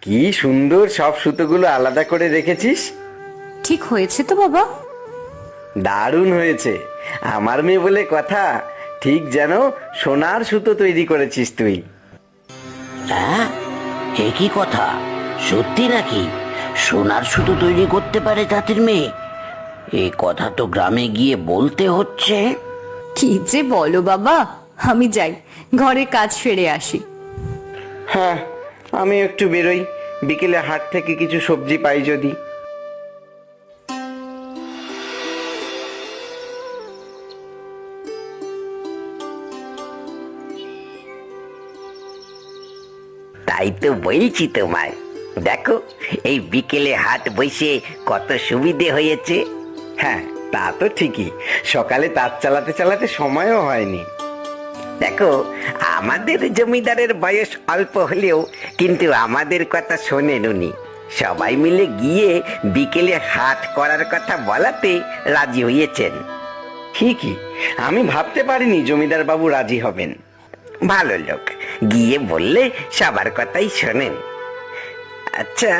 কি সুন্দর সব সুতোগুলো আলাদা করে রেখেছিস। ঠিক হয়েছে তো বাবা? দারুণ হয়েছে। আমার মেয়ে বলে কথা, ঠিক যেন সোনার সুতো তৈরি করেছিস তুই। হ্যাঁ, এ কি কথা? সত্যি নাকি সোনার সুতো তৈরি করতে পারে তাঁতির মেয়ে? এই কথা তো গ্রামে গিয়ে বলতে হচ্ছে। কি যে বলো বাবা, আমি যাই, ঘরে কাজ সেরে আসি। হ্যাঁ, আমি একটু বেরোই, বিকেলে হাট থেকে কিছু সবজি পাই যদি। তাই তো বলছি তোমায়, দেখো এই বিকেলে হাট বসে কত সুবিধে হয়েছে। হ্যাঁ, তা তো ঠিকই, সকালে তাঁত চালাতে চালাতে সময়ও হয়নি। দেখো, আমাদের জমিদারের বয়স অল্প হলেও কিন্তু আমাদের কথা শোনেন উনি। সবাই মিলে গিয়ে বিকেলে হাট করার কথা বলাতে রাজি হয়েছেন। ঠিকই, আমি ভাবতে পারিনি জমিদার বাবু রাজি হবেন। ভালো লোক, গিয়ে বললে সবার কথাই শোনেন। আচ্ছা,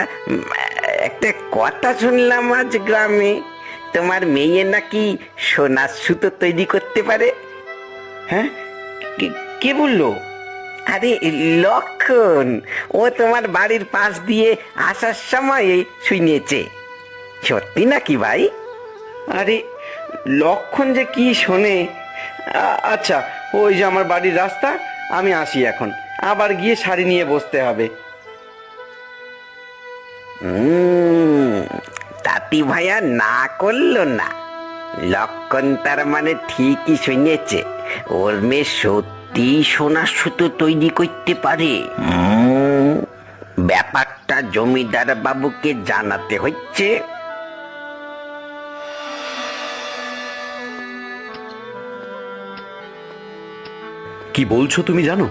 একটা কথা শুনলাম আজ গ্রামে তোমার মেয়ে নাকি সোনার সুতো তৈরি করতে পারে। হ্যাঁ, কে বললো? আরে লক্ষণ, ও তোমার বাড়ির পাশ দিয়ে আসার সময় শুনেছে। সত্যি নাকি ভাই? আরে, লক্ষণ যে কি শোনে। আচ্ছা, ওই যে আমার বাড়ির রাস্তা, আমি আসি এখন, আবার গিয়ে শাড়ি নিয়ে বসতে হবে। তাঁতি ভাইয়া না করলো না। লক্ষণ তার মানে ঠিকই শুনেছে, ওর মেয়ে সত্যি সোনার সুতো তৈরি করতে পারে। ব্যাপারটা জমিদার বাবুকে জানাতে হচ্ছে। কি বলছো তুমি জানো?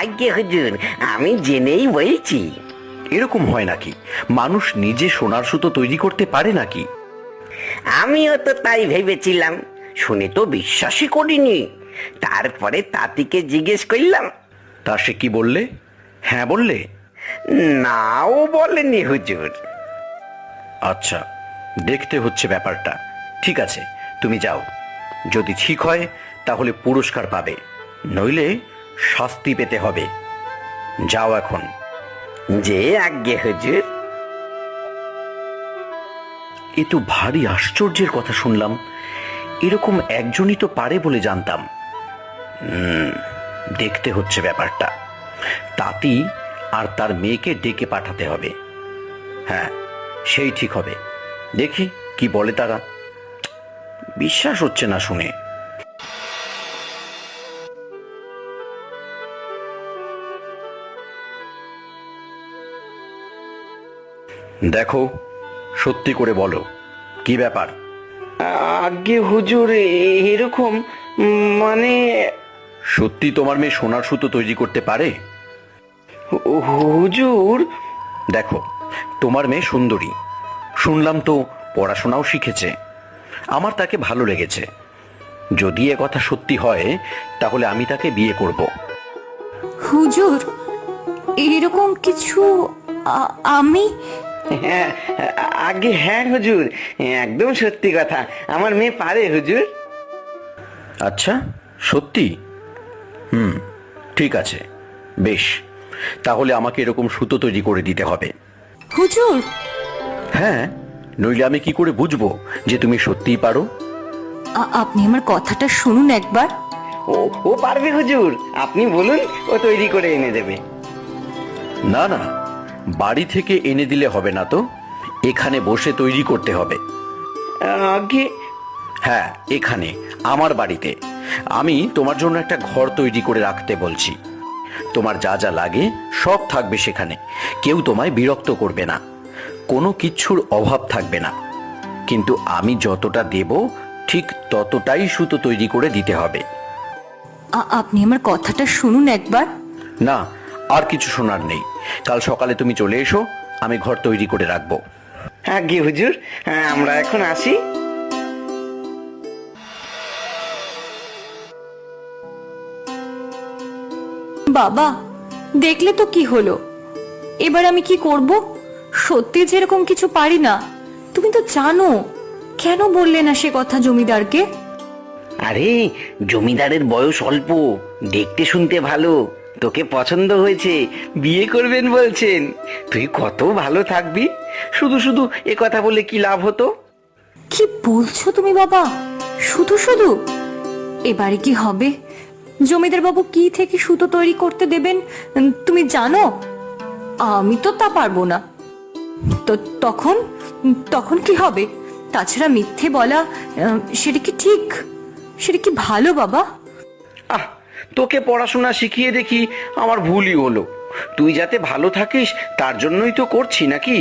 আজ্ঞে হুজুর, আমি জেনেই বলছি। এরকম হয় নাকি? মানুষ নিজে সোনার সুতো তৈরি করতে পারে নাকি? আমিও তো তাই ভেবেছিলাম, শুনে তো বিশ্বাসই করিনি। তারপরে তাঁতিকে জিজ্ঞেস করলাম। তা সে কি বললে? হ্যাঁ বললে? নাও বলেনি হুজুর। আচ্ছা, দেখতে হচ্ছে ব্যাপারটা। ঠিক আছে, তুমি যাও। যদি ঠিক হয় তাহলে পুরস্কার পাবে, নইলে শাস্তি পেতে হবে। যাও এখন। যে আজ্ঞে হুজুর। এ তো ভারী আশ্চর্যের কথা শুনলাম। এরকম একজনই তো পারে বলে জানতাম। দেখতে হচ্ছে ব্যাপারটা। তাঁতি আর তার মেয়েকে ডেকে পাঠাতে হবে। হ্যাঁ, সেই ঠিক হবে। দেখি কি বলে তারা। বিশ্বাস হচ্ছে না শুনে। দেখো, সত্যি করে বলো, কি ব্যাপার? আগে হুজুর, এরকম মানে সত্যি তোমার মেয়ে সোনার সুতো তৈরি করতে পারে? হুজুর, দেখো, তোমার মেয়ে সুন্দরী, শুনলাম তো পড়াশোনাও শিখেছে। আমার তাকে ভালো লেগেছে। যদি এ কথা সত্যি হয় তাহলে আমি তাকে বিয়ে করব। হুজুর, এরকম কিছু আমি হ্যাঁ, আগে হ্যাঁ হুজুর, একদম সত্যি কথা, আমার মেয়ে পারে হুজুর। আচ্ছা, সত্যি? ঠিক আছে, বেশ। তাহলে আমাকে এরকম সুতো তৈরি করে দিতে হবে। হুজুর, হ্যাঁ, নইলে আমি কি করে বুঝবো যে তুমি সত্যিই পারো? আপনি আমার কথাটা শুনুন একবার। ও ও পারবে হুজুর, আপনি বলুন, ও তৈরি করে এনে দেবে। না না, বাড়ি থেকে এনে দিলে হবে না তো, এখানে বসে তৈরি করতে হবে। আগে হ্যাঁ, এখানে আমার বাড়িতে। আমি তোমার জন্য একটা ঘর তৈরি করে রাখতে বলছি। তোমার যা যা লাগে সব থাকবে সেখানে। কেউ তোমায় বিরক্ত করবে না, কোনো কিচ্ছুর অভাব থাকবে না। কিন্তু আমি যতটা দেব ঠিক ততটাই সুতো তৈরি করে দিতে হবে। আপনি আমার কথাটা শুনুন একবার। না, আর কিছু শোনার নেই। কাল সকালে তুমি চলে এসো, আমি ঘর তৈরি করে রাখবো। আগে হুজুর, আমরা এখন আসি। বাবা, দেখলে তো কি হলো, এবার আমি কি করব? সত্যি যেরকম কিছু পারি না। তুমি তো জানো। কেন বললে না সে কথা জমিদারকে? আরে, জমিদারের বয়স অল্প, দেখতে শুনতে ভালো, তোকে পছন্দ হয়েছে, বিয়ে করবেন বলছেন। তুই কত ভালো থাকবি। শুধু শুধু এ কথা বলে কি লাভ হতো? কি বলছো তুমি বাবা? শুধু শুধু এবারে কি হবে? জমিদার বাবু কি থেকে সুতো তৈরি করতে দেবেন তুমি জানো? আমি তো তা পারবো না। তো তখন তখন কি হবে? তাছাড়া মিথ্যে বলা সেটা কি ঠিক? সেটা কি ভালো বাবা? আহ, তোকে পড়াশোনা শিখিয়ে দেখি আমার ভুলই হলো। তুই যাতে ভালো থাকিস তার জন্যই তো করছি নাকি?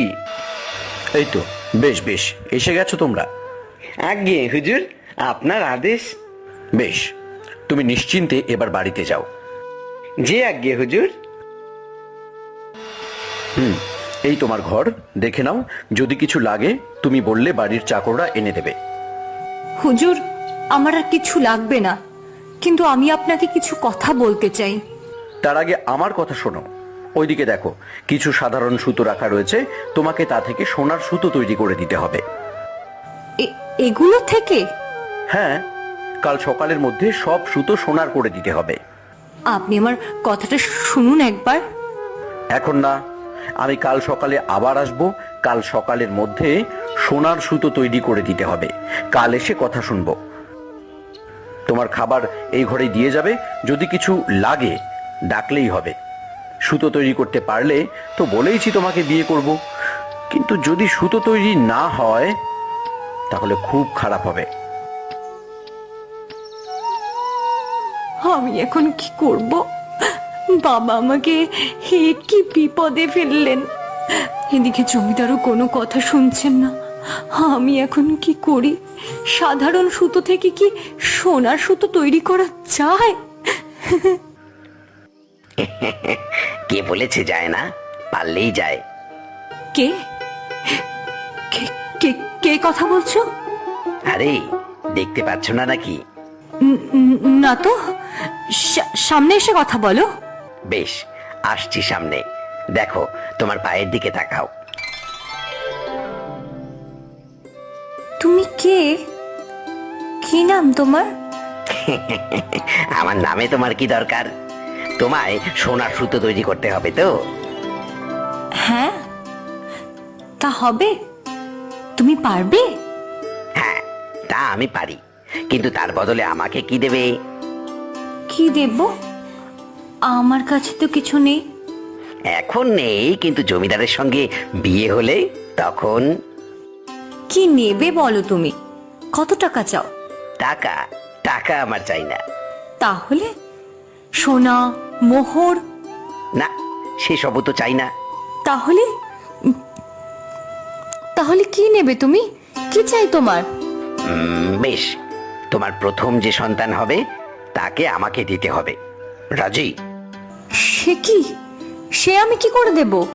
এই তো, বেশ বেশ, এসে গেছো তোমরা। আজ্ঞে হুজুর, আপনার আদেশ। বেশ, তুমি নিশ্চিন্তে এবার বাড়িতে যাও। যে আজ্ঞে হুজুর। এই তোমার ঘর, দেখে নাও। যদি কিছু লাগে তুমি বললে বাড়ির চাকররা এনে দেবে। হুজুর, আমার আর কিছু লাগবে না, কিন্তু আমি আপনাকে কিছু কথা বলতে চাই। তার আগে আমার কথা শোনো। ওইদিকে দেখো, কিছু সাধারণ সুতো রাখা রয়েছে, তোমাকে তা থেকে সোনার সুতো তৈরি করে দিতে হবে। এগুলো থেকে? হ্যাঁ, কাল সকালের মধ্যে সব সুতো সোনার করে দিতে হবে। আপনি আমার কথাটা শুনুন একবার। এখন না, আমি কাল সকালে আবার আসব। কাল সকালের মধ্যে সোনার সুতো তৈরি করে দিতে হবে। কাল এসে কথা শুনবো। তোমার খাবার এই ঘরে দিয়ে যাবে। যদি কিছু লাগে ডাকলেই হবে। সুতো তৈরি করতে পারলে তো বলেইছি তোমাকে বিয়ে করব, কিন্তু যদি সুতো তৈরি না হয় তাহলে খুব খারাপ হবে। আমি এখন কি করব? বাবা আমাকে কি বিপদে ফেললেন। এদিকে জমিদারও কোনো কথা শুনছেন না। আমি এখন কি করি? সাধারণ সুতো থেকে কি সোনার সুতো তৈরি করা যায়? কে বলেছে যায় না? পারলেই যায়। কে কে কে কে কথা বলছো? আরে, দেখতে পাচ্ছ না নাকি? না তো। সামনে এসে কথা বলো। বেশ, আসছি সামনে। দেখো, তোমার পায়ের দিকে তাকাও। তুমি কে? কি নাম তোমার? আমার নামে তোমার কি দরকার? তোমায় সোনার সুতো তৈরি করতে হবে তো? হ্যাঁ, তা হবে। তুমি পারবে? হ্যাঁ, তা আমি পারি, কিন্তু তার বদলে আমাকে কি দেবে? কি দেব? আমার কাছে তো কিছু নেই। এখন নেই, কিন্তু জমিদারের সঙ্গে বিয়ে হলে তখন। কি নেবে বলো তুমি? কত টাকা চাও? টাকা? টাকা আমার চাই না। তাহলে সোনা, মোহর? না, সেসবও তো চাই না। তাহলে তাহলে কি নেবে তুমি? কি চাই তোমার? বেশ, তোমার প্রথম যে সন্তান হবে তাকে আমাকে দিতে হবে। রাজি? সে কি? সে আমি কি করে দেব?